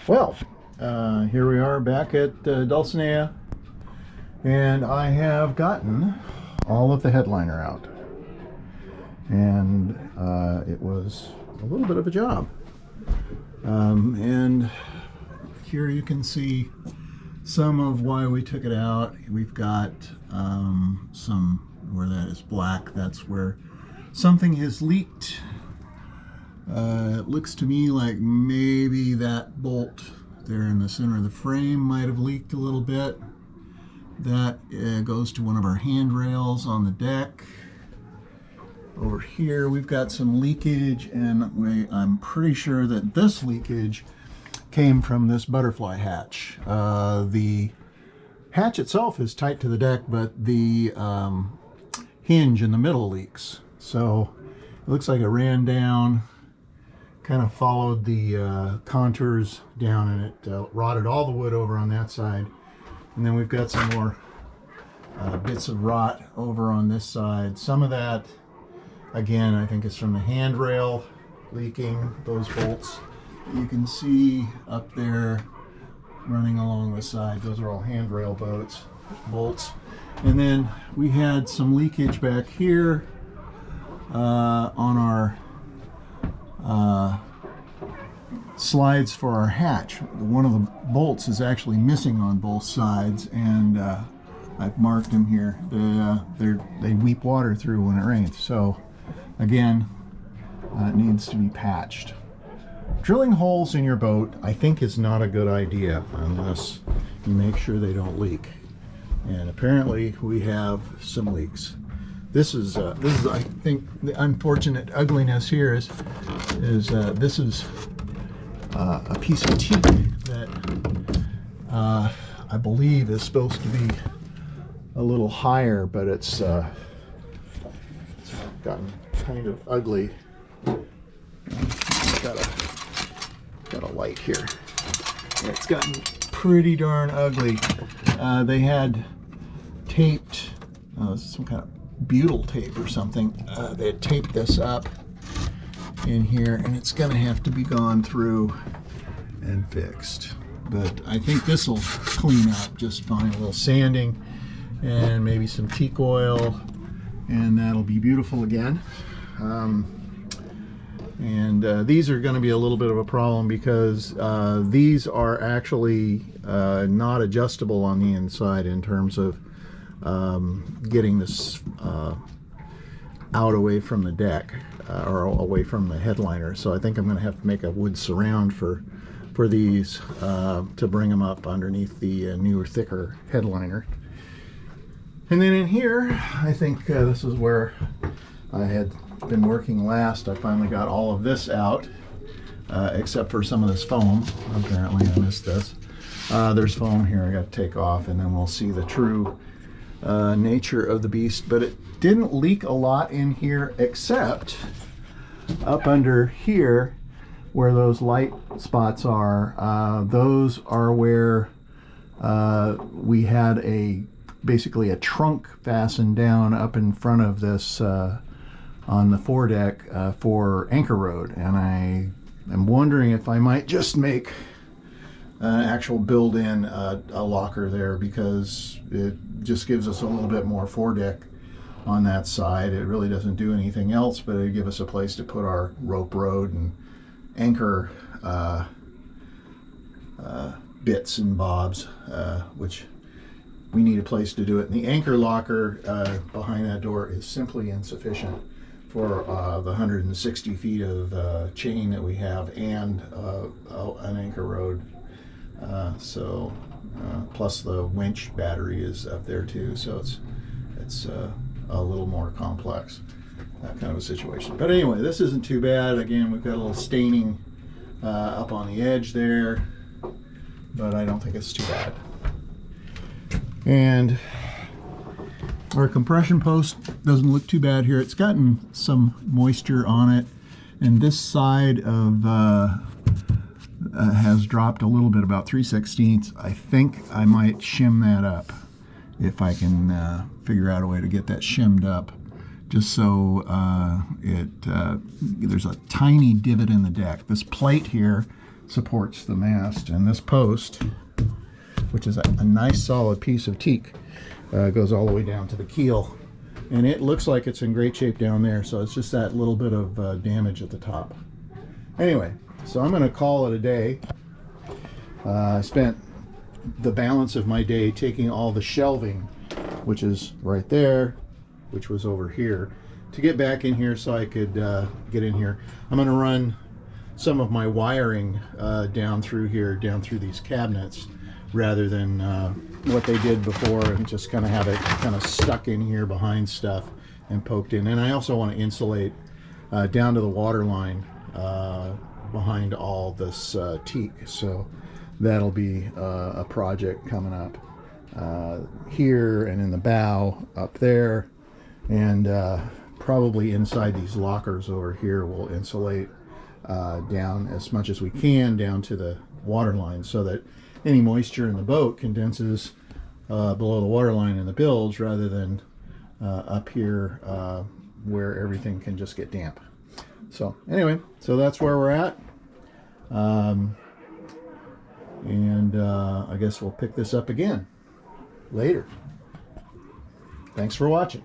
Well, here we are back at Dulcinea, and I have gotten all of the headliner out, and it was a little bit of a job. And here you can see some of why we took it out. We've got some where that is black, that's where something has leaked. It looks to me like maybe that bolt there in the center of the frame might have leaked a little bit. That goes to one of our handrails on the deck. Over here we've got some leakage, and I'm pretty sure that this leakage came from this butterfly hatch. The hatch itself is tight to the deck, but the hinge in the middle leaks. So it looks like it ran down, kind of followed the contours down, and it rotted all the wood over on that side. And then we've got some more bits of rot over on this side. Some of that, again, I think is from the handrail leaking, those bolts. You can see up there running along the side. Those are all handrail bolts. And then we had some leakage back here on our slides for our hatch. One of the bolts is actually missing on both sides, and I've marked them here. They weep water through when it rains. So again, it needs to be patched. Drilling holes in your boat, I think, is not a good idea unless you make sure they don't leak. And apparently we have some leaks. This is I think the unfortunate ugliness here is this is a piece of teak that I believe is supposed to be a little higher, but it's gotten kind of ugly. Got a light here. It's gotten pretty darn ugly. They had taped some kind of butyl tape or something. They had taped this up in here, and it's gonna have to be gone through and fixed. But I think this will clean up just fine. A little sanding and maybe some teak oil, and that'll be beautiful again. These are going to be a little bit of a problem because these are actually not adjustable on the inside in terms of getting this out away from the deck or away from the headliner. So I think I'm going to have to make a wood surround for these to bring them up underneath the newer, thicker headliner. And then in here, I think this is where I had been working last. I finally got all of this out, except for some of this foam. Apparently I missed this. There's foam here I got to take off, and then we'll see the true nature of the beast. But it didn't leak a lot in here, except up under here where those light spots are. Those are where we had basically a trunk fastened down up in front of this on the foredeck for anchor rode, and I am wondering if I might just make an actual build-in a locker there, because it just gives us a little bit more foredeck on that side. It really doesn't do anything else, but it'd give us a place to put our rope rode and anchor bits and bobs, which we need a place to do it. And the anchor locker behind that door is simply insufficient for the 160 feet of chain that we have, and an anchor rode. Plus the winch battery is up there too, so it's a little more complex, that kind of a situation. But anyway, this isn't too bad. Again, we've got a little staining up on the edge there, but I don't think it's too bad. And our compression post doesn't look too bad here. It's gotten some moisture on it, and this side of has dropped a little bit, about 3/16. I think I might shim that up if I can figure out a way to get that shimmed up, just so there's a tiny divot in the deck. This plate here supports the mast, and this post, which is a nice solid piece of teak, goes all the way down to the keel, and it looks like it's in great shape down there. So it's just that little bit of damage at the top. Anyway, so I'm going to call it a day. I spent the balance of my day taking all the shelving, which is right there, which was over here, to get back in here so I could get in here. I'm going to run some of my wiring down through here, down through these cabinets, rather than what they did before and just kind of have it kind of stuck in here behind stuff and poked in. And I also want to insulate down to the water line behind all this teak. So that'll be a project coming up here and in the bow up there, and probably inside these lockers over here we'll insulate down as much as we can down to the water line, so that any moisture in the boat condenses below the water line in the bilge, rather than up here where everything can just get damp. So anyway, so that's where we're at. And I guess we'll pick this up again later. Thanks for watching.